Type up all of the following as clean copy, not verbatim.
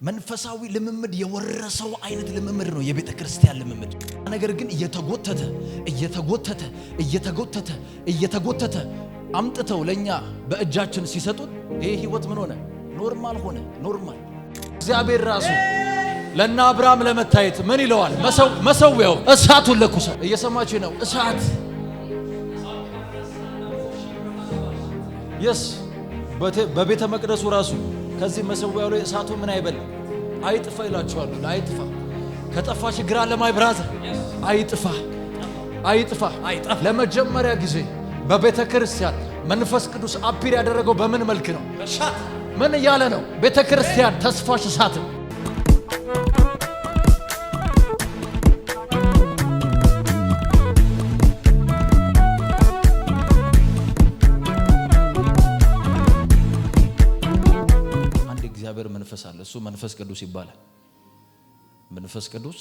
መንፈሳዊ ልምምድ የወረሰው አይነት ልምምድ ነው የቤተ ክርስቲያን ልምምድ። ነገር ግን እየተጎተተ አምጥተው ለኛ በእጃችን ሲሰጡን ይሄ ህይወት ምን ሆነ? ኖርማል ሆነ። ኖርማል እግዚአብሔር ራሱ ለና አብርሃም ለመታየት ምን ይለዋል? መሰዊያው እሳቱን ለኩሰው። እየሰማችሁ ነው? እሳት የስ በቤተ መቅደሱ ራሱ ከዚህ መሰዊያው ላይ እሳቱ ምን አይበል አይጥፋ ይላችኋል። አይጥፋ ከጠፋ ችግር አለ ማይ ብራዘር። አይጥፋ። ለመጀመሪያ ጊዜ በቤተ ክርስቲያን መንፈስ ቅዱስ አፒር ያደረገው በምን መልክ ነው? ምን እያለ ነው? ቤተ ክርስቲያን ተስፋሽ እሳት ነው። እግዚአብሔር መንፈስ አለ። እሱ መንፈስ ቅዱስ ይባላል። መንፈስ ቅዱስ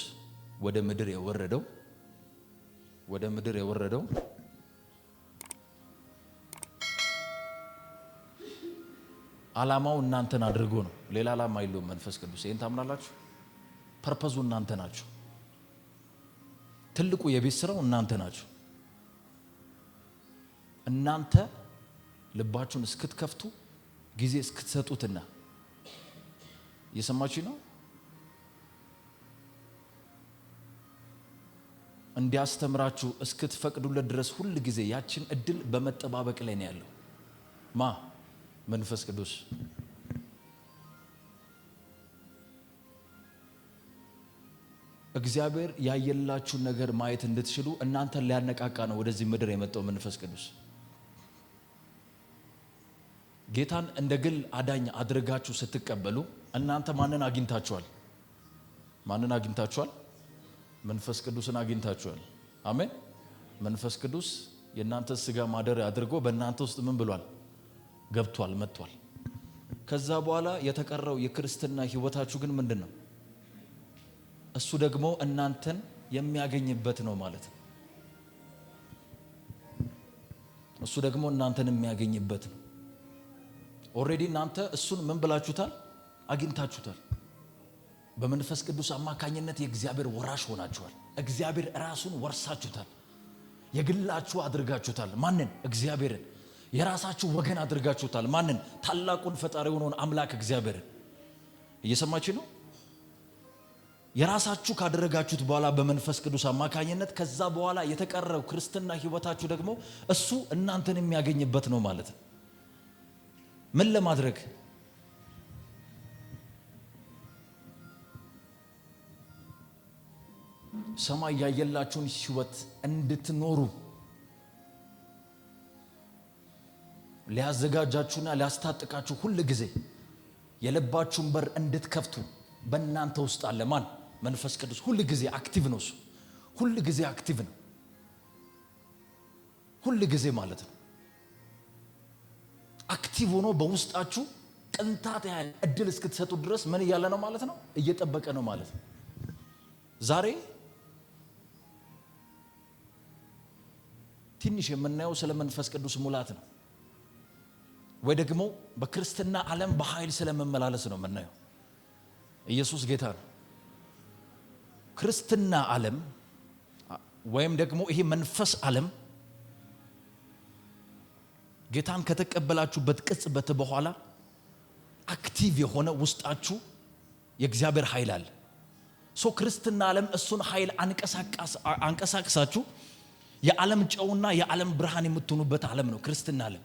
ወደ ምድር የወረደው ዓላማው እናንተን አድርጎ ነው። ሌላ ዓላማ የለውም መንፈስ ቅዱስ። ይሄን ታምናላችሁ? ፐርፐዙ እናንተ ናችሁ። ትልቁ የቤት ስራው እናንተ ናችሁ። እናንተ ልባችሁን እስክትከፍቱ ጊዜ እስክትሰጡትና እየሰማችሁ ነው እንዲያስተምራችሁ እስክትፈቅዱለት ድረስ ሁሉ ጊዜ ያችን እድል በመጠባበቅ ላይ ነው ያለው። መንፈስ ቅዱስ እግዚአብሔር ያየላችሁ ነገር ማየት እንድትችሉ እናንተን ሊያነቃቃ ነው ወደዚህ ምድር የመጣው መንፈስ ቅዱስ። ጌታን እንደ ግል አዳኝ አድርጋችሁ ስትቀበሉ እናንተ ማንን አግኝታችኋል? መንፈስ ቅዱስን አግኝታችኋል። አሜን። መንፈስ ቅዱስ የእናንተ ስጋ ማደሪያ አድርጎ በእናንተ ውስጥ ምን ብሏል? ገብቷል፣ መጥቷል። ከዛ በኋላ የተቀረው የክርስትና ህይወታችሁ ግን ምንድነው? እሱ ደግሞ እናንተን የሚያገኝበት ነው ማለት ነው። እሱ ደግሞ እናንተን የሚያገኝበት ነው። ኦሬዲ እናንተ እሱን ምን ብላችሁታል? አግኝታችሁታል። በመንፈስ ቅዱስ አማካኝነት የእግዚአብሔር ወራሽ ሆናችኋል። እግዚአብሔር ራሱን ወርሳችሁታል። የግላችሁ አድርጋችሁታል። ማንን? እግዚአብሔርን። የራሳችሁ ወገን አድርጋችሁታል። ማንን? ታላቁን ፈጣሪ የሆነውን አምላክ እግዚአብሔርን። እየሰማችሁ ነው? የራሳችሁ ካደረጋችሁት በኋላ በመንፈስ ቅዱስ አማካኝነት ከዛ በኋላ የተቀረው ክርስትና ህይወታችሁ ደግሞ እሱ እናንተን የሚያገኝበት ነው ማለት ነው። ምን ለማድረግ? ሰማይ ያየላችሁን ህይወት እንድትኖሩ ሊያዘጋጃችሁና ሊያስታጥቃችሁ ሁሉ ጊዜ የልባችሁን በር እንድትከፍቱ በእናንተ ውስጥ አለ። ማን? መንፈስ ቅዱስ። ሁሉ ጊዜ አክቲቭ ነው። እሱ ሁሉ ጊዜ አክቲቭ ነው። ሁሉ ጊዜ ማለት ነው አክቲቭ ሆኖ በውስጣችሁ ቅንጣት ያህል እድል እስክትሰጡ ድረስ ምን እያለ ነው ማለት ነው? እየጠበቀ ነው ማለት ነው። ዛሬ ትንሽ የምናየው ስለ መንፈስ ቅዱስ ሙላት ነው፣ ወይ ደግሞ በክርስትና ዓለም በኃይል ስለመመላለስ ነው የምናየው። ኢየሱስ ጌታ ነው። ክርስትና ዓለም ወይም ደግሞ ይሄ መንፈስ ዓለም ጌታን ከተቀበላችሁበት ቅጽበት በኋላ አክቲቭ የሆነ ውስጣችሁ የእግዚአብሔር ኃይል አለ። ክርስትና ዓለም እሱን ኃይል አንቀሳቅሳችሁ የዓለም ጨውና የዓለም ብርሃን የምትሆኑበት ዓለም ነው። ክርስትና ዓለም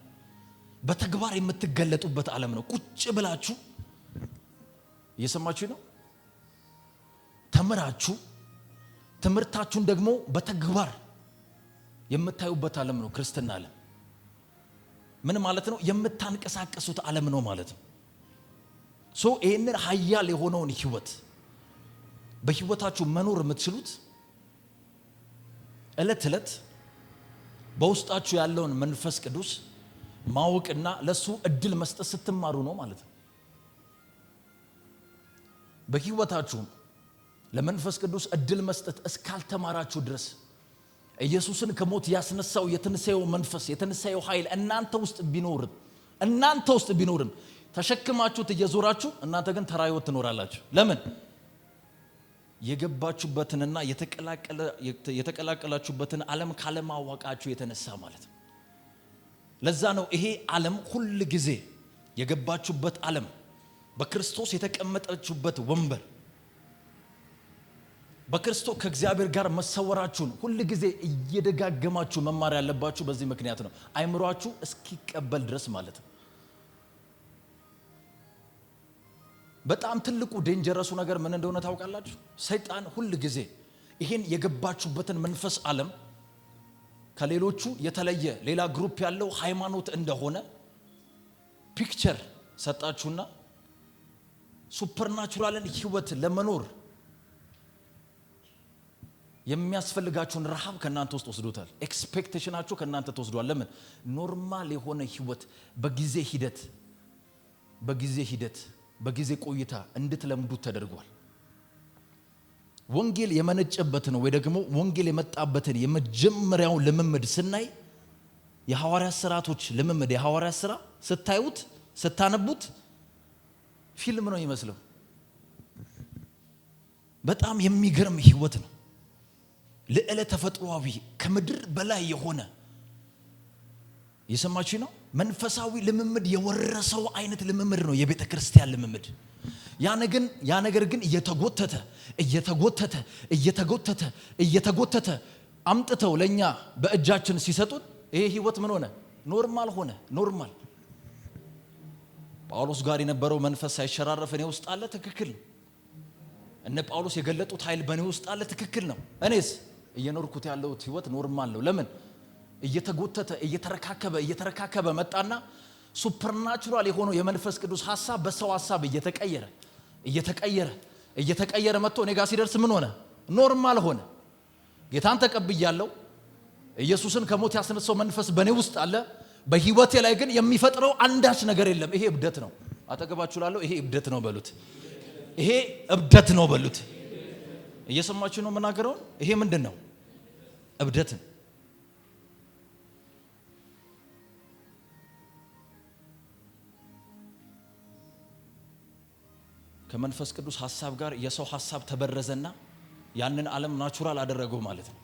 በተግባር የምትገለጡበት ዓለም ነው። ቁጭ ብላችሁ እየሰማችሁ ነው። ተምራችሁ ትምህርታችሁን ደግሞ በተግባር የምታዩበት ዓለም ነው ክርስትና ዓለም። ምን ማለት ነው? የምታንቀሳቀሱት ዓለም ነው ማለት ነው። ይሄንን ኃያል የሆነውን ህይወት በህይወታችሁ መኖር የምትችሉት እለት እለት በውስጣችሁ ያለውን መንፈስ ቅዱስ ማወቅና ለሱ እድል መስጠት ስትማሩ ነው ማለት ነው። በህይወታችሁ ለመንፈስ ቅዱስ እድል መስጠት እስካልተማራችሁ ድረስ ኢየሱስን ከሞት ያስነሳው የትንሳኤው መንፈስ የትንሳኤው ኃይል እናንተ ውስጥ ቢኖርም ተሸክማችሁት እየዞራችሁ እናንተ ግን ተራ ህይወት ትኖራላችሁ። ለምን? የገባችሁበትንና የተቀላቀላችሁበትን ዓለም ካለማወቃችሁ የተነሳ ማለት ነው። ለዛ ነው ይሄ ዓለም ሁሉ ጊዜ የገባችሁበት ዓለም በክርስቶስ የተቀመጣችሁበት ወንበር በክርስቶስ ከእግዚአብሔር ጋር መሰወራችሁን ሁሉ ጊዜ እየደጋገማችሁ መማር ያለባችሁ በዚህ ምክንያት ነው። አይምሯችሁ እስኪቀበል ድረስ ማለት ነው። በጣም ትልቁ ዴንጀረሱ ነገር ምን እንደሆነ ታውቃላችሁ? ሰይጣን ሁሉ ጊዜ ይሄን የገባችሁበትን መንፈስ ዓለም ከሌሎቹ የተለየ ሌላ ግሩፕ ያለው ሃይማኖት እንደሆነ ፒክቸር ሰጣችሁና ሱፐርናቹራልን ህይወት ለመኖር የሚያስፈልጋችሁን ረሃብ ከናንተ ውስጥ ወስዶታል። ኤክስፔክቴሽናችሁ ከናንተ ተወስዷል። ለምን? ኖርማል የሆነ ህይወት በጊዜ ቆይታ እንድትለምዱት ተደርጓል። ወንጌል የመነጨበትን ወይ ደግሞ ወንጌል የመጣበትን የመጀመሪያውን ልምምድ ስናይ የሐዋርያት ሥራቶች ልምምድ የሐዋርያት ሥራ ስታዩት ስታነቡት ፊልም ነው ይመስለው። በጣም የሚገርም ህይወት ነው። ልዕለ ተፈጥሯዊ ከምድር በላይ የሆነ የሰማችሁ ነው። መንፈሳዊ ልምምድ የወረሰው አይነት ልምምድ ነው የቤተ ክርስቲያን ልምምድ። ያ ነገር ግን እየተጎተተ አምጥተው ለኛ በእጃችን ሲሰጡን ይሄ ህይወት ምን ሆነ? ኖርማል ሆነ። ኖርማል ጳውሎስ ጋር የነበረው መንፈስ ሳይሸራረፍ እኔ ውስጥ አለ፣ ትክክል ነው። እነ ጳውሎስ የገለጡት ኃይል በእኔ ውስጥ አለ፣ ትክክል ነው። እኔስ እየኖርኩት ያለው ህይወት ኖርማል ነው። ለምን? እየተረካከበ መጣና ሱፐርናቹራል የሆነው የመንፈስ ቅዱስ ሐሳብ በሰው ሐሳብ እየተቀየረ መጥቶ እኔ ጋር ሲደርስ ምን ሆነ? ኖርማል ሆነ። ጌታን ተቀብያለሁ። ኢየሱስን ከሞት ያስነሳው መንፈስ በእኔ ውስጥ አለ። በህይወቴ ላይ ግን የሚፈጥረው አንዳች ነገር የለም። ይሄ እብደት ነው። አጠገባችሁ ላለው ይሄ እብደት ነው በሉት። ይሄ እብደት ነው በሉት። እየሰማችሁ ነው የምናገረው? ይሄ ምንድን ነው? እብደት። ከመንፈስ ቅዱስ ሐሳብ ጋር የሰው ሐሳብ ተበረዘና ያንን ዓለም ናቹራል አደረገው ማለት ነው።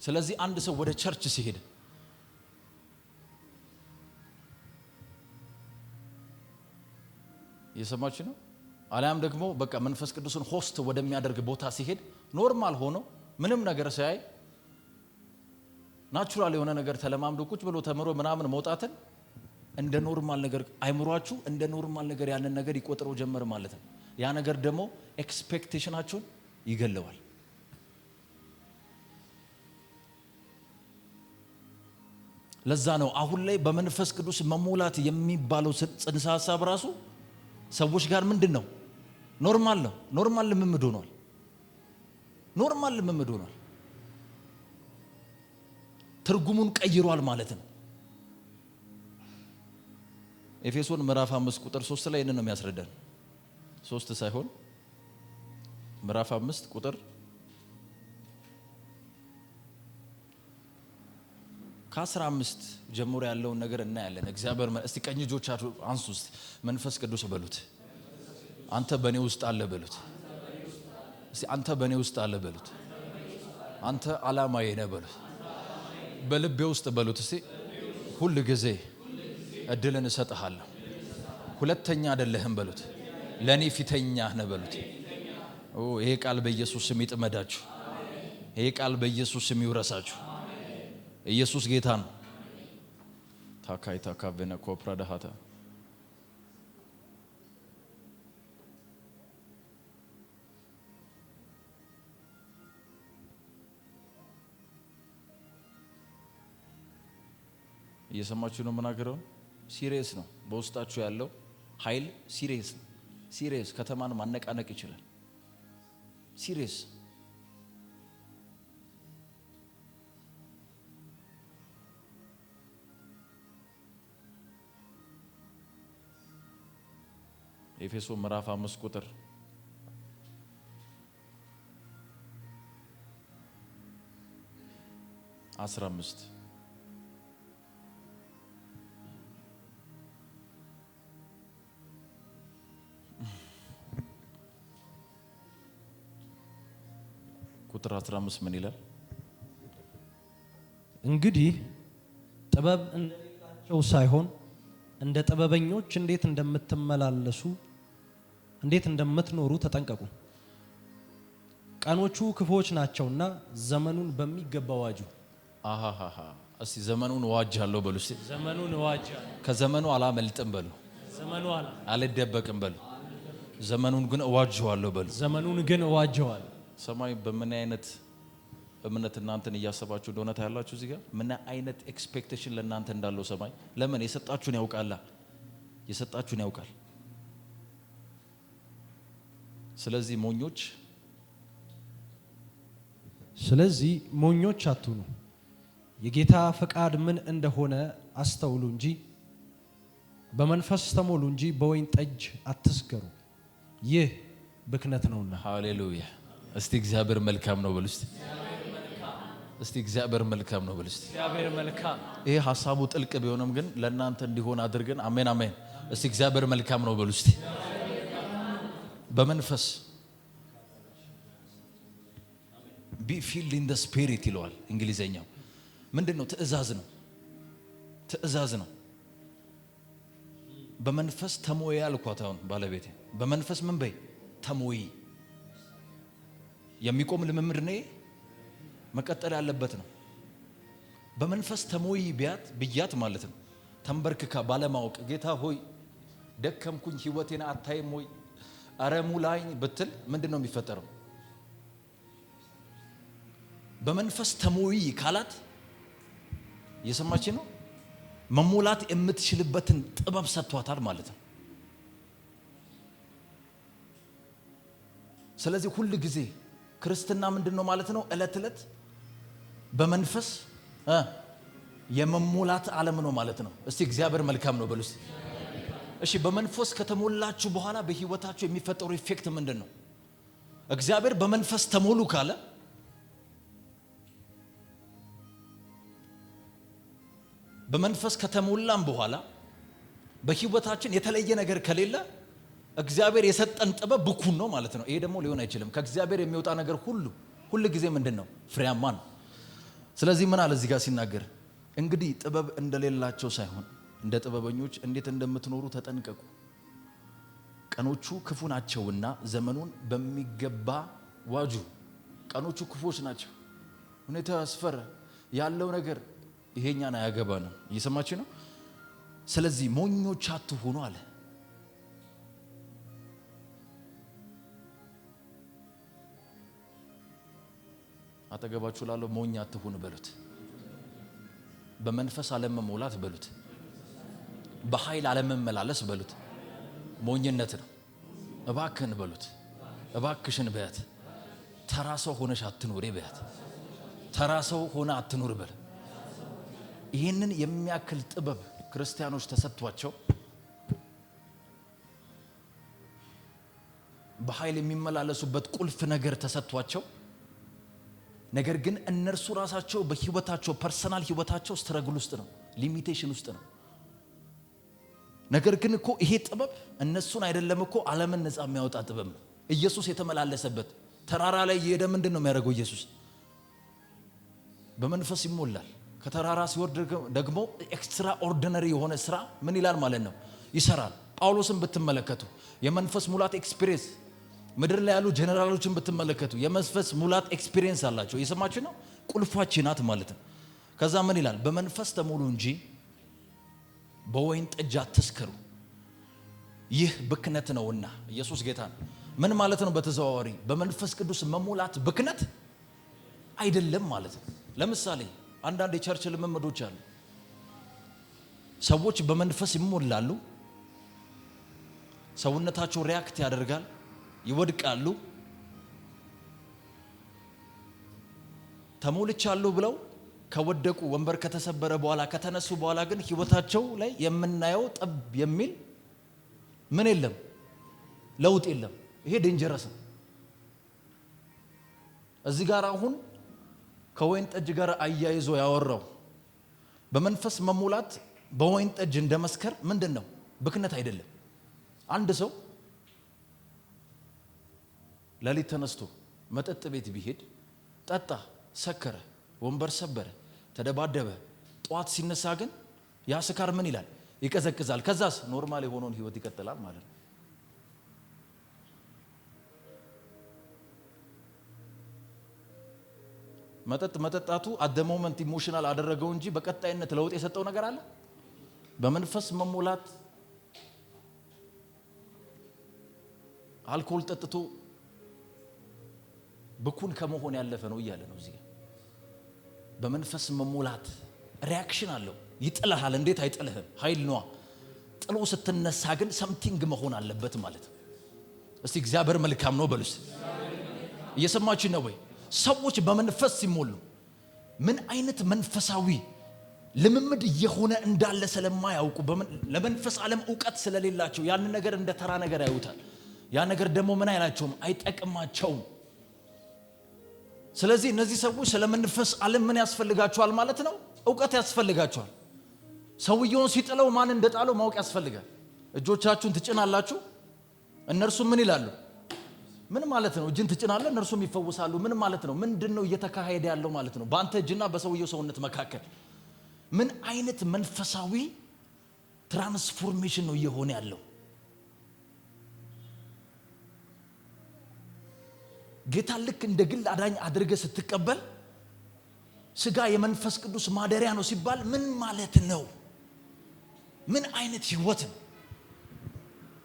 ስለዚህ አንድ ሰው ወደ ቸርች ሲሄድ የሰማችሁ ነው። አላም ደግሞ በቃ መንፈስ ቅዱስን ሆስት ወደሚያደርግ ቦታ ሲሄድ ኖርማል ሆኖ ምንም ነገር ሳይ ናቹራል የሆነ ነገር ተለማምዶ ቁጭ ብሎ ተምሮ ምናምን መውጣትን እንደ ኖርማል ነገር አይምሯችሁ እንደ ኖርማል ነገር ያንን ነገር ይቆጥረው ጀመር ማለት ነው። ያ ነገር ደግሞ ኤክስፔክቴሽናችሁን ይገለዋል። ለዛ ነው አሁን ላይ በመንፈስ ቅዱስ መሞላት የሚባለው ጽንሰ ሐሳብ ራሱ ሰዎች ጋር ምንድነው? ኖርማል ነው። ኖርማል ልምምድ ሆኗል። ትርጉሙን ቀይሯል ማለት ነው። ኤፌሶን ምዕራፍ 5 ቁጥር 3 ላይ ነው የሚያስረዳን። 3 ሳይሆን ምዕራፍ 5 ቁጥር ከ15 ጀምሮ ያለውን ነገር እናያለን። እግዚአብሔር እስቲ ቀኝ እጆቻችሁ አንሱ። እስቲ መንፈስ ቅዱስ በሉት። አንተ በኔ ውስጥ አለ በሉት። እስቲ አንተ በኔ ውስጥ አለ በሉት። አንተ ዓላማዬ ነህ በሉት። በልቤ ውስጥ በሉት። እስቲ ሁሉ ጊዜ እድልን እሰጥሃለሁ፣ ሁለተኛ አይደለህም በሉት። ለኔ ፊተኛ ነህ በሉት። ይሄ ቃል በኢየሱስ ስም ይጥመዳችሁ። ይሄ ቃል በኢየሱስ ስም ይውረሳችሁ። ኢየሱስ ጌታ ነው። ታካይታ ካበነ ኮፕራዳሃታ እየሰማችሁ ነው የምናገረው። ሲሪየስ ነው። በውስጣችሁ ያለው ኃይል ሲሪየስ ነው። ሲሪየስ ከተማን ማነቃነቅ ይችላል። ሲሪየስ ኤፌሶ ምዕራፍ 5 ቁጥር 15 ቁጥር 15 ምን ይላል? እንግዲህ ጥበብ እንደሌላቸው ሳይሆን እንደ ጥበበኞች እንዴት እንደምትመላለሱ እንዴት እንደምትኖሩ ተጠንቀቁ። ቀኖቹ ክፉዎች ናቸውና ዘመኑን በሚገባ ዋጁ። አሃሃ እስቲ ዘመኑን ዋጃለሁ በሉ። እስቲ ዘመኑን ዋጃለሁ። ከዘመኑ አላመልጥም በሉ። ዘመኑ አልደበቅም በሉ። ዘመኑን ግን እዋጀዋለሁ በሉ። ዘመኑን ግን እዋጀዋለሁ። ሰማይ በምን አይነት እምነት እናንተን እያሰባችሁ እንደሆነ ታያላችሁ። እዚህ ጋር ምን አይነት ኤክስፔክቴሽን ለእናንተ እንዳለው ሰማይ ለምን የሰጣችሁን ያውቃል። የሰጣችሁን ያውቃል። ስለዚህ ሞኞች አትሁኑ፣ የጌታ ፈቃድ ምን እንደሆነ አስተውሉ እንጂ በመንፈስ ተሞሉ እንጂ በወይን ጠጅ አትስከሩ፣ ይህ ብክነት ነውና። ሃሌሉያ። እስቲ እግዚአብሔር መልካም ነው በሉ። እስቲ እግዚአብሔር መልካም ነው በሉ። እግዚአብሔር መልካም። ይሄ ሐሳቡ ጥልቅ ቢሆንም ግን ለእናንተ እንዲሆን አድርገን አሜን አሜን። እስቲ እግዚአብሔር መልካም ነው በሉ። እስቲ በመንፈስ be filled in the spirit ይለዋል እንግሊዘኛው። ምንድነው? ትእዛዝ ነው። በመንፈስ ተሞይ አልኳት። አሁን ባለቤቴ በመንፈስ ምን በይ ተሞይ። የሚቆም ልምምድ ነው፣ መቀጠል ያለበት ነው። በመንፈስ ተሞይ ብያት ማለት ነው። ተንበርክካ ባለማወቅ ጌታ ሆይ ደከምኩኝ፣ ህይወቴን አታይም ወይ አረ ሙላኝ ብትል ምንድነው የሚፈጠረው? በመንፈስ ተሞይ ካላት እየሰማች ነው። መሞላት የምትችልበትን ጥበብ ሰጥቷታል ማለት ነው። ስለዚህ ሁሉ ጊዜ ክርስትና ምንድነው ማለት ነው? እለት እለት በመንፈስ የመሞላት ዓለም ነው ማለት ነው። እስቲ እግዚአብሔር መልካም ነው በሉ። እሺ በመንፈስ ከተሞላችሁ በኋላ በህይወታችሁ የሚፈጠሩ ኢፌክት ምንድነው? እግዚአብሔር በመንፈስ ተሞሉ ካለ በመንፈስ ከተሞላን በኋላ በህይወታችን የተለየ ነገር ከሌለ እግዚአብሔር የሰጠን ጥበብ ብኩን ነው ማለት ነው። ይሄ ደግሞ ሊሆን አይችልም። ከእግዚአብሔር የሚወጣ ነገር ሁሉ ጊዜ ምንድነው? ፍሬያማ ነው። ስለዚህ ምን አለ እዚህ ጋር ሲናገር እንግዲህ ጥበብ እንደሌላቸው ሳይሆን እንደ ጥበበኞች እንዴት እንደምትኖሩ ተጠንቀቁ። ቀኖቹ ክፉ ናቸውና ዘመኑን በሚገባ ዋጁ። ቀኖቹ ክፉዎች ናቸው። ሁኔታ ያስፈራ ያለው ነገር ይሄኛን አያገባንም። እየሰማችሁ ነው። ስለዚህ ሞኞች አትሁኑ አለ። አጠገባችሁ ላለው ሞኝ አትሁኑ በሉት። በመንፈስ አለመሞላት በሉት። በኃይል አለመመላለስ በሉት። ሞኝነት ነው። እባክህን በሉት። እባክሽን በያት። ተራ ሰው ሆነሽ አትኑሪ በያት። ተራ ሰው ሆነ አትኑር በል። ይህንን የሚያክል ጥበብ ክርስቲያኖች ተሰጥቷቸው በኃይል የሚመላለሱበት ቁልፍ ነገር ተሰጥቷቸው፣ ነገር ግን እነርሱ ራሳቸው በህይወታቸው ፐርሰናል ህይወታቸው ስትረግል ውስጥ ነው፣ ሊሚቴሽን ውስጥ ነው። ነገር ግን እኮ ይሄ ጥበብ እነሱን አይደለም እኮ ዓለምን ነፃ የሚያወጣ ጥበብ ነው። ኢየሱስ የተመላለሰበት ተራራ ላይ የሄደ ምንድን ነው የሚያደርገው? ኢየሱስ በመንፈስ ይሞላል። ከተራራ ሲወርድ ደግሞ ኤክስትራ ኦርዲነሪ የሆነ ስራ ምን ይላል ማለት ነው ይሰራል። ጳውሎስን ብትመለከቱ የመንፈስ ሙላት ኤክስፒሪየንስ፣ ምድር ላይ ያሉ ጀነራሎችን ብትመለከቱ የመንፈስ ሙላት ኤክስፒሪየንስ አላቸው። የሰማችሁ ነው። ቁልፋችን ናት ማለት ነው። ከዛ ምን ይላል? በመንፈስ ተሞሉ እንጂ በወይን ጠጅ አትስከሩ፣ ይህ ብክነት ነውና። ኢየሱስ ጌታ ነው። ምን ማለት ነው? በተዘዋዋሪ በመንፈስ ቅዱስ መሞላት ብክነት አይደለም ማለት ነው። ለምሳሌ አንዳንድ የቸርች ልምምዶች አሉ። ሰዎች በመንፈስ ይሞላሉ፣ ሰውነታቸው ሪያክት ያደርጋል፣ ይወድቃሉ። ተሞልቻለሁ ብለው ከወደቁ ወንበር ከተሰበረ በኋላ ከተነሱ በኋላ ግን ህይወታቸው ላይ የምናየው ጠብ የሚል ምን የለም፣ ለውጥ የለም። ይሄ ዴንጀረስ ነው። እዚህ ጋር አሁን ከወይን ጠጅ ጋር አያይዞ ያወራው በመንፈስ መሙላት በወይን ጠጅ እንደመስከር ምንድነው? ብክነት አይደለም። አንድ ሰው ለሊት ተነስቶ መጠጥ ቤት ቢሄድ ጠጣ፣ ሰከረ፣ ወንበር ሰበረ፣ ተደባደበ፣ ጧት ሲነሳ ግን ያ ስካር ምን ይላል? ይቀዘቅዛል። ከዛስ ኖርማል የሆነውን ህይወት ይቀጥላል ማለት ነው። መጠጥ መጠጣቱ አት ዘ ሞመንት ኢሞሽናል አደረገው እንጂ በቀጣይነት ለውጥ የሰጠው ነገር አለ? በመንፈስ መሙላት አልኮል ጠጥቶ ብኩን ከመሆን ያለፈ ነው እያለ ነው እዚህ። በመንፈስ መሙላት ሪአክሽን አለው። ይጥልሃል። እንዴት አይጥልህም? ኃይል ነው። ጥሎ ስትነሳ ግን ሰምቲንግ መሆን አለበት ማለት ነው። እስቲ እግዚአብሔር መልካም ነው በሉስ። እየሰማችሁ ነው ወይ? ሰዎች በመንፈስ ሲሞሉ ምን አይነት መንፈሳዊ ልምምድ እየሆነ እንዳለ ስለማያውቁ ለመንፈስ ዓለም ዕውቀት ስለሌላቸው ያን ነገር እንደ ተራ ነገር ያዩታል። ያ ነገር ደግሞ ምን አይላቸውም? አይጠቅማቸውም። ስለዚህ እነዚህ ሰዎች ስለ መንፈስ ዓለም ምን ያስፈልጋቸዋል ማለት ነው? ዕውቀት ያስፈልጋቸዋል። ሰውየውን ሲጥለው ማን እንደጣለው ማወቅ ያስፈልጋል። እጆቻችሁን ትጭናላችሁ፣ እነርሱ ምን ይላሉ? ምን ማለት ነው? እጅን ትጭናለህ፣ እነርሱም ይፈወሳሉ። ምን ማለት ነው? ምንድነው እየተካሄደ ያለው ማለት ነው? በአንተ እጅና በሰውየው ሰውነት መካከል ምን አይነት መንፈሳዊ ትራንስፎርሜሽን ነው እየሆነ ያለው? ጌታ ልክ እንደ ግል አዳኝ አድርገህ ስትቀበል ስጋ የመንፈስ ቅዱስ ማደሪያ ነው ሲባል ምን ማለት ነው? ምን አይነት ህይወት ነው?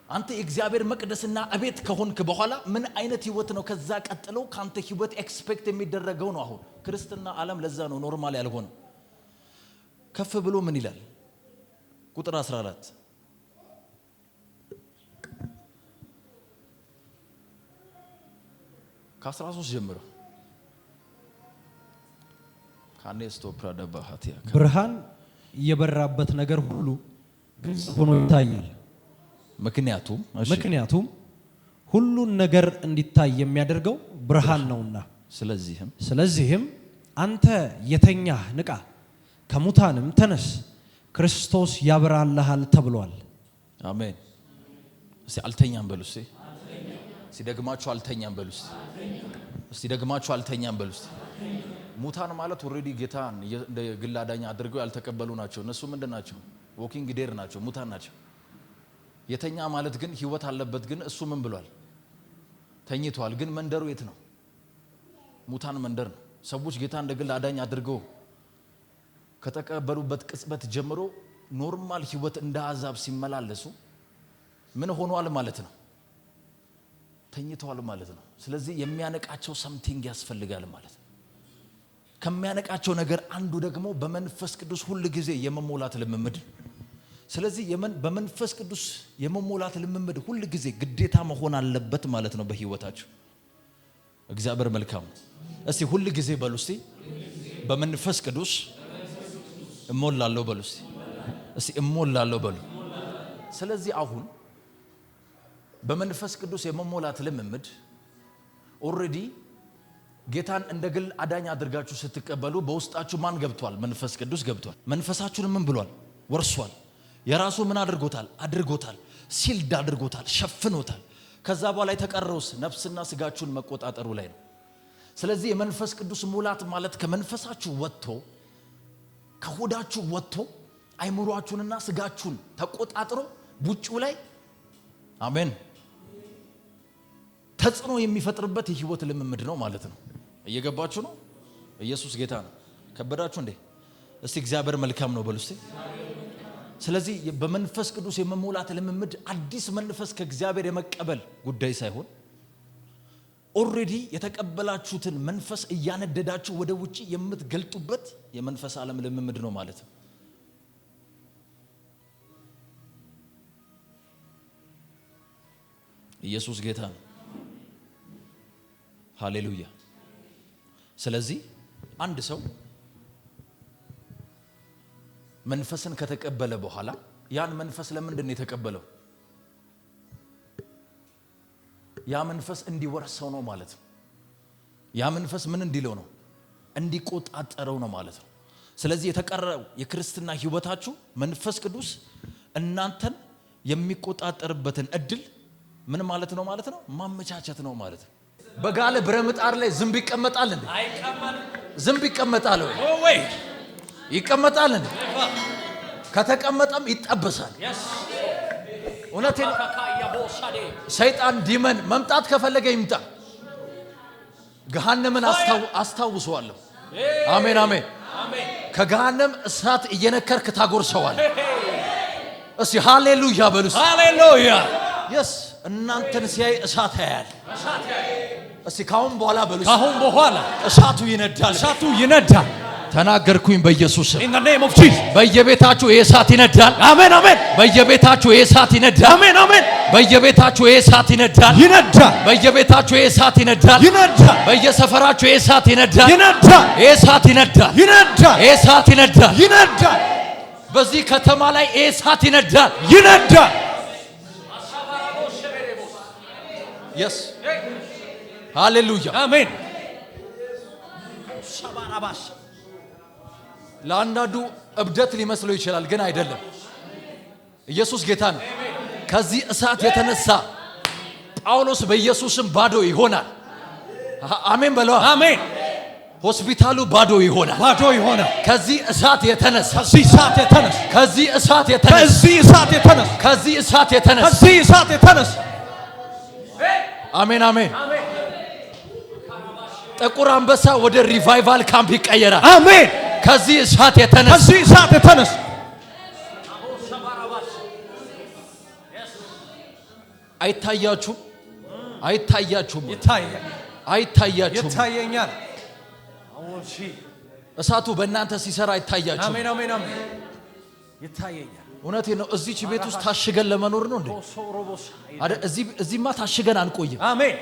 አንተ የእግዚአብሔር መቅደስና እቤት ከሆንክ በኋላ ምን አይነት ህይወት ነው ከዛ ቀጥሎ ካንተ ህይወት ኤክስፔክት የሚደረገው ነው? አሁን ክርስትና ዓለም ለዛ ነው ኖርማል ያልሆነ። ከፍ ብሎ ምን ይላል? ቁጥር 14 ከ13 ጀምሮ ካኔስቶ ፕራዳባሃቲያ ብርሃን የበራበት ነገር ሁሉ ግልጽ ሆኖ ይታያል። ምክንያቱም ሁሉን ነገር እንዲታይ የሚያደርገው ብርሃን ነውና። ስለዚህም አንተ የተኛህ ንቃ፣ ከሙታንም ተነስ፣ ክርስቶስ ያበራልሃል ተብሏል። አሜን። እስቲ አልተኛም በሉ። እስቲ ደግማችሁ አልተኛም በሉ። እስቲ ደግማችሁ አልተኛም በሉ። ሙታን ማለት ኦሬዲ ጌታን እንደ ግል አዳኝ አድርገው ያልተቀበሉ ናቸው። እነሱ ምንድን ናቸው? ዎኪንግ ዴር ናቸው፣ ሙታን ናቸው። የተኛ ማለት ግን ህይወት አለበት። ግን እሱ ምን ብሏል? ተኝቷል። ግን መንደሩ የት ነው? ሙታን መንደር ነው። ሰዎች ጌታ እንደ ግል አዳኝ አድርገው ከተቀበሉበት ቅጽበት ጀምሮ ኖርማል ህይወት እንደ አዛብ ሲመላለሱ ምን ሆኗል ማለት ነው? ተኝተዋል ማለት ነው። ስለዚህ የሚያነቃቸው ሰምቲንግ ያስፈልጋል ማለት ነው። ከሚያነቃቸው ነገር አንዱ ደግሞ በመንፈስ ቅዱስ ሁሉ ጊዜ የመሞላት ልምምድ። ስለዚህ በመንፈስ ቅዱስ የመሞላት ልምምድ ሁሉ ጊዜ ግዴታ መሆን አለበት ማለት ነው በህይወታችሁ። እግዚአብሔር መልካም ነው። እስቲ ሁሉ ጊዜ በሉ። እስቲ በመንፈስ ቅዱስ እሞላለሁ በሉ። እስቲ እሞላለሁ በሉ። ስለዚህ አሁን በመንፈስ ቅዱስ የመሞላት ልምምድ ኦሬዲ ጌታን እንደ ግል አዳኝ አድርጋችሁ ስትቀበሉ በውስጣችሁ ማን ገብቷል? መንፈስ ቅዱስ ገብቷል። መንፈሳችሁን ምን ብሏል? ወርሷል። የራሱ ምን አድርጎታል? ሲልድ አድርጎታል፣ ሸፍኖታል። ከዛ በኋላ የተቀረውስ ነፍስና ስጋችሁን መቆጣጠሩ ላይ ነው። ስለዚህ የመንፈስ ቅዱስ ሙላት ማለት ከመንፈሳችሁ ወጥቶ ከሆዳችሁ ወጥቶ አይምሮአችሁንና ስጋችሁን ተቆጣጥሮ ቡጭው ላይ አሜን ተጽዕኖ የሚፈጥርበት የህይወት ልምምድ ነው ማለት ነው። እየገባችሁ ነው? ኢየሱስ ጌታ ነው። ከበዳችሁ እንዴ? እስቲ እግዚአብሔር መልካም ነው በሉ እስቲ። ስለዚህ በመንፈስ ቅዱስ የመሞላት ልምምድ አዲስ መንፈስ ከእግዚአብሔር የመቀበል ጉዳይ ሳይሆን ኦሬዲ የተቀበላችሁትን መንፈስ እያነደዳችሁ ወደ ውጪ የምትገልጡበት የመንፈስ ዓለም ልምምድ ነው ማለት ነው። ኢየሱስ ጌታ ነው። ሃሌሉያ። ስለዚህ አንድ ሰው መንፈስን ከተቀበለ በኋላ ያን መንፈስ ለምንድን ነው የተቀበለው? ያ መንፈስ እንዲወርሰው ነው ማለት ነው። ያ መንፈስ ምን እንዲለው ነው? እንዲቆጣጠረው ነው ማለት ነው። ስለዚህ የተቀረው የክርስትና ህይወታችሁ መንፈስ ቅዱስ እናንተን የሚቆጣጠርበትን እድል ምን ማለት ነው ማመቻቸት ነው ማለት ነው። በጋለ ብረምጣድ ላይ ዝንብ ይቀመጣል እንዴ? አይቀመጥም። ዝንብ ይቀመጣል ወይ? ይቀመጣል እንዴ? ከተቀመጠም ይጠበሳል። እውነቴን ነው። ሰይጣን ዲመን መምጣት ከፈለገ ይምጣ። ገሃነምን አስታውሰዋለሁ። አሜን አሜን። ከገሃነም እሳት እየነከርክ ታጎርሰዋል። እስቲ ሃሌሉያ በሉ። ሃሌሉያ የስ እናንተን ሲያይ እሳት ያያል። እስቲ ካሁን በኋላ በሉ። ካሁን በኋላ እሳቱ ይነዳል። እሳቱ ይነዳል። ተናገርኩኝ በኢየሱስ ስም። in the name of Jesus በየቤታችሁ እሳት ይነዳል። አሜን አሜን። በየቤታችሁ እሳት ይነዳል። አሜን አሜን። በየቤታችሁ እሳት ይነዳል። ይነዳል። በየቤታችሁ እሳት ይነዳል። ይነዳል። በየሰፈራችሁ እሳት ይነዳል። ይነዳል። እሳት ይነዳል። ይነዳል። እሳት ይነዳል። ይነዳል። በዚህ ከተማ ላይ እሳት ይነዳል። ይነዳል። yes ሃሌሉያ አሜን። ሻባራባሽ ለአንዳንዱ እብደት ሊመስለው ይችላል፣ ግን አይደለም። ኢየሱስ ጌታ ነው። ከዚህ እሳት የተነሳ ጳውሎስ በኢየሱስም ባዶ ይሆናል። አሜን በለው። አሜን። ሆስፒታሉ ባዶ ይሆናል። ባዶ ይሆናል። ከዚህ እሳት የተነሳ ከዚህ እሳት የተነሳ ከዚህ እሳት የተነሳ ከዚህ እሳት የተነሳ ከዚህ እሳት የተነሳ ከዚህ እሳት የተነሳ አሜን አሜን። ጥቁር አንበሳ ወደ ሪቫይቫል ካምፕ ይቀየራል። አሜን። ከዚህ እሳት የተነሳ ከዚህ እሳት የተነሳ አይታያችሁም? አይታያችሁም? አይታያችሁም? ይታየኛል። እሳቱ በእናንተ ሲሰራ አይታያችሁም? አሜን አሜን አሜን። ይታየኛል። እውነቴን ነው። እዚች ቤት ውስጥ ታሽገን ለመኖር ነው እንዴ? እዚህማ ታሽገን አንቆይም። አሜን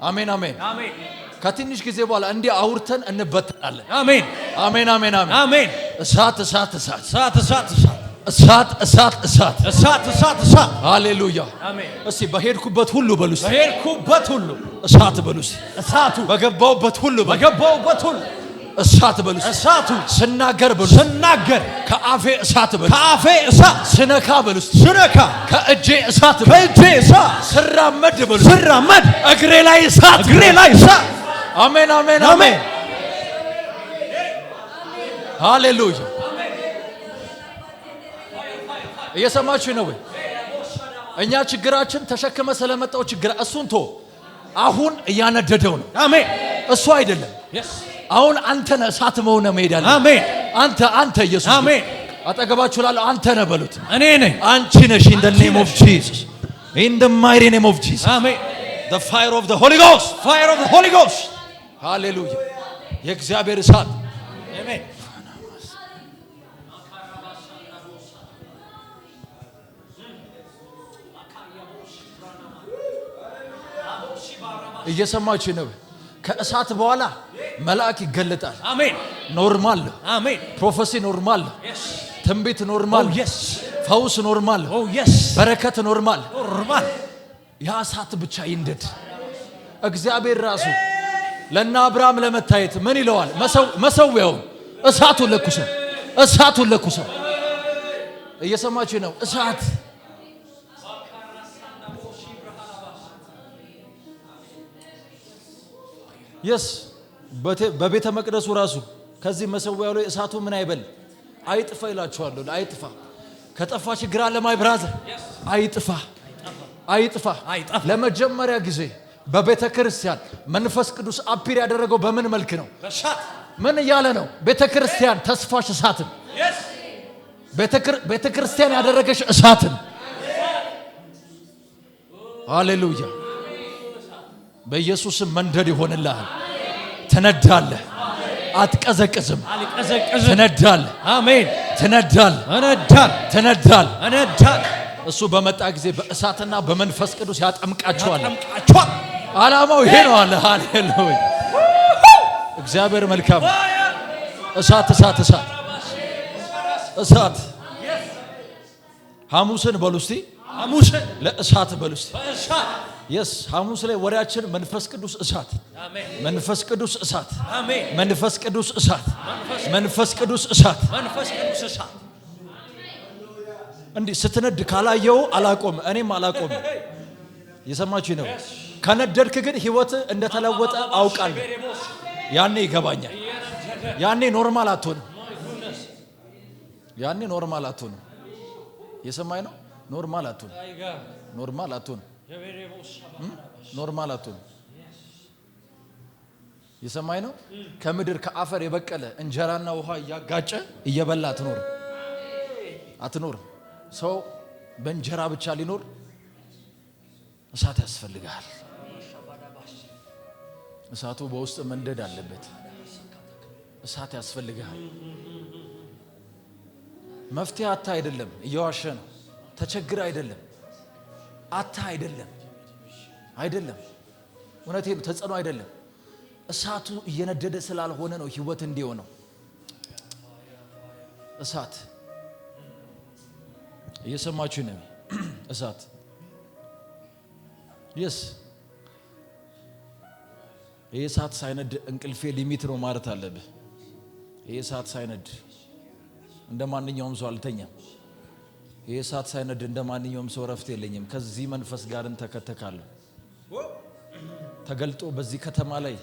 አሜን አሜን አሜን። ከትንሽ ጊዜ በኋላ እንዲህ አውርተን እንበተናለን። አሜን አሜን አሜን አሜን። እሳት እሳት እሳት እሳት እሳት እሳት እሳት እሳት እሳት እሳት እሳት ሃሌሉያ አሜን። እስቲ በሄድኩበት ሁሉ በሉ። በሄድኩበት ሁሉ እሳት በሉ። እሳቱ በገባውበት ሁሉ በገባውበት ሁሉ እሳት በሉ። እሳቱ ስናገር በሉ። ስናገር ከአፌ እሳት በሉ። ከአፌ እሳት ስነካ በሉ። ስነካ ከእጄ እሳት በሉ። ከእጄ እሳት ስራመድ በሉ። ስራመድ እግሬ ላይ እሳት እግሬ ላይ እሳት አሜን አሜን አሜን ሃሌሉያ። እየሰማችሁ ነው ወይ? እኛ ችግራችን ተሸክመ ስለመጣው ችግር እሱን ቶ አሁን እያነደደው ነው። አሜን። እሱ አይደለም። አሁን አንተ ነህ እሳት መሆነ መሄዳለ። አሜን። አንተ ኢየሱስ አሜን። አጠገባችሁ ላለው አንተ ነህ በሉት። እኔ ነኝ። አንቺ ነሽ። in the name of Jesus, in the mighty name of Jesus, አሜን። the fire of the Holy Ghost, fire of the Holy Ghost, ሃሌሉያ። የእግዚአብሔር እሳት አሜን። እየሰማችሁ ነው? ከእሳት በኋላ መልአክ ይገለጣል። አሜን። ኖርማል። አሜን። ፕሮፌሲ ኖርማል። ትንቢት ኖርማል። ፈውስ ኖርማል። በረከት ኖርማል። ያ እሳት ብቻ ይንደድ። እግዚአብሔር ራሱ ለና አብርሃም ለመታየት ምን ይለዋል? መሰዊያውን እሳቱን ለኩሰው፣ እሳቱን ለኩሰው። እየሰማችሁ ነው? እሳት የስ በቤተ መቅደሱ ራሱ ከዚህ መሰዊያው ላይ እሳቱ ምን አይበል አይጥፋ ይላችኋለሁ። አይጥፋ። ከጠፋ ችግር አለ ማይ ብራዘር። አይጥፋ አይጥፋ። ለመጀመሪያ ጊዜ በቤተ ክርስቲያን መንፈስ ቅዱስ አፒር ያደረገው በምን መልክ ነው? ምን እያለ ነው? ቤተ ክርስቲያን ተስፋሽ እሳትን፣ ቤተ ክርስቲያን ያደረገሽ እሳትን። ሃሌሉያ። በኢየሱስም መንደድ ይሆንልሃል። ትነዳለህ፣ አትቀዘቅዝም። ትነዳለህ። አሜን። ትነዳለህ። እሱ በመጣ ጊዜ በእሳትና በመንፈስ ቅዱስ ያጠምቃቸዋል። ዓላማው ይሄ ነው አለ። ሃሌሉያ። እግዚአብሔር መልካም። እሳት እሳት እሳት እሳት። ሐሙስን በሉ እስቲ፣ ሐሙስን ለእሳት በሉ እስቲ። የስ ሐሙስ ላይ ወሬያችን መንፈስ ቅዱስ እሳት መንፈስ ቅዱስ እሳት መንፈስ ቅዱስ እሳት መንፈስ ቅዱስ እሳት መንፈስ ቅዱስ እሳት እንዴ ስትነድ ካላየው አላቆም እኔም አላቆም የሰማችሁ ነው ከነደድክ ግን ህይወት እንደተለወጠ አውቃለሁ ያኔ ይገባኛል ያኔ ኖርማል አትሆን ያኔ ኖርማል አትሆን የሰማይ ነው ኖርማል አትሆን ኖርማል አትሆን ኖርማል አትሆን የሰማይ ነው ከምድር ከአፈር የበቀለ እንጀራና ውሃ ያጋጨ እየበላ አትኖር ሰው በእንጀራ ብቻ ሊኖር እሳት ያስፈልጋል እሳቱ በውስጥ መንደድ አለበት እሳት ያስፈልጋል መፍትሄ አታ አይደለም እየዋሸ ነው ተቸግረ አይደለም አታ አይደለም እውነቴን ተጸኖ አይደለም እሳቱ እየነደደ ስላልሆነ ነው ህይወት እንዲሆነው እሳት እየሰማችሁ ነው እሳት yes ይሄ እሳት ሳይነድ እንቅልፌ ሊሚት ነው ማለት አለብህ ይሄ እሳት ሳይነድ እንደማንኛውም ሰው አልተኛም ይሄ እሳት ሳይነድ እንደማንኛውም ሰው ረፍት የለኝም ከዚህ መንፈስ ጋርም ተከተካለሁ ተገልጦ በዚህ ከተማ ላይ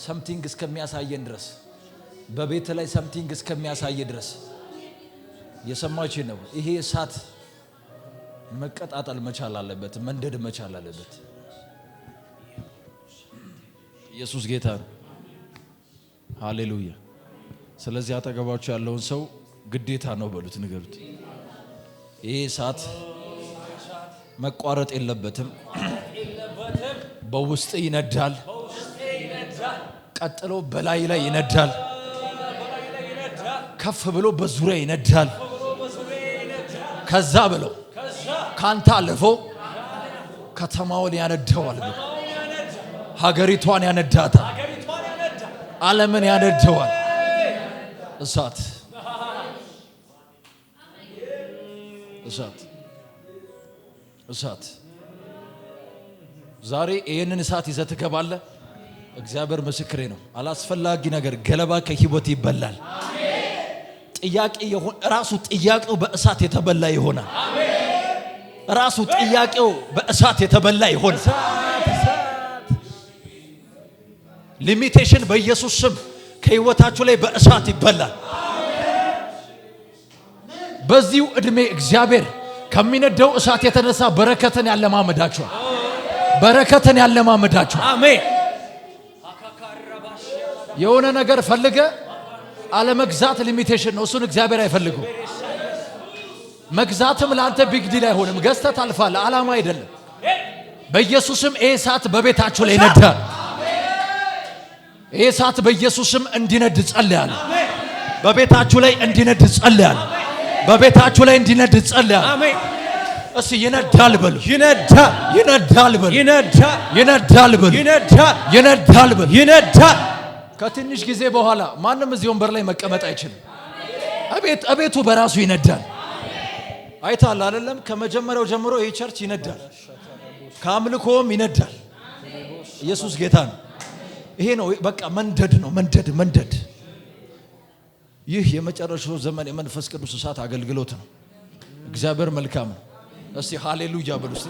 something እስከሚያሳየን ድረስ በቤት ላይ something እስከሚያሳየ ድረስ የሰማችሁ ነው ይሄ እሳት መቀጣጣል መቻል አለበት መንደድ መቻል አለበት ኢየሱስ ጌታ ነው ሃሌሉያ ስለዚህ አጠገባችሁ ያለውን ሰው ግዴታ ነው በሉት ንገሩት ይሄ እሳት መቋረጥ የለበትም በውስጥ ይነዳል ቀጥሎ በላይ ላይ ይነዳል ከፍ ብሎ በዙሪያ ይነዳል ከዛ ብለው ካንተ አልፎ ከተማውን ያነደዋል ሀገሪቷን ያነዳታል ዓለምን ያነደዋል እሳት ዛሬ ይሄንን እሳት ይዘህ ትገባለህ እግዚአብሔር ምስክሬ ነው አላስፈላጊ ነገር ገለባ ከህይወት ይበላል ጥያቄ ይሁን ራሱ ጥያቄው በእሳት የተበላ ይሆናል ራሱ ጥያቄው በእሳት የተበላ ይሆናል ሊሚቴሽን በኢየሱስ ስም ከህይወታችሁ ላይ በእሳት ይበላል በዚሁ እድሜ እግዚአብሔር ከሚነደው እሳት የተነሳ በረከትን ያለማመዳችሁ አሜን የሆነ ነገር ፈልገ አለመግዛት ሊሚቴሽን ነው እሱን እግዚአብሔር አይፈልገው መግዛትም ለአንተ ቢግ ዲል አይሆንም ገዝተህ ታልፋለህ ዓላማ አይደለም በኢየሱስም ይሄ እሳት በቤታችሁ ላይ ይነዳል ይሄ እሳት በኢየሱስም እንዲነድ ጸልያለሁ በቤታችሁ ላይ እንዲነድ ጸልያለሁ በቤታችሁ ላይ እንዲነድ ጸልያለሁ አሜን እስቲ ይነዳል በሉ ይነዳል ከትንሽ ጊዜ በኋላ ማንም እዚህ ወንበር ላይ መቀመጥ አይችልም አቤቱ በራሱ ይነዳል አይታል አይደለም ከመጀመሪያው ጀምሮ ይሄ ቸርች ይነዳል ከአምልኮም ይነዳል ኢየሱስ ጌታ ነው ይሄ ነው በቃ መንደድ ነው መንደድ ይህ የመጨረሻው ዘመን የመንፈስ ቅዱስ እሳት አገልግሎት ነው እግዚአብሔር መልካም ነው እስቲ ሃሌሉያ በሉ እስቲ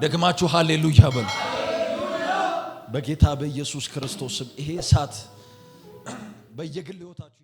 ደግማችሁ ሃሌሉያ በሉ በጌታ በኢየሱስ ክርስቶስ ይሄ እሳት በየግል ህይወታችሁ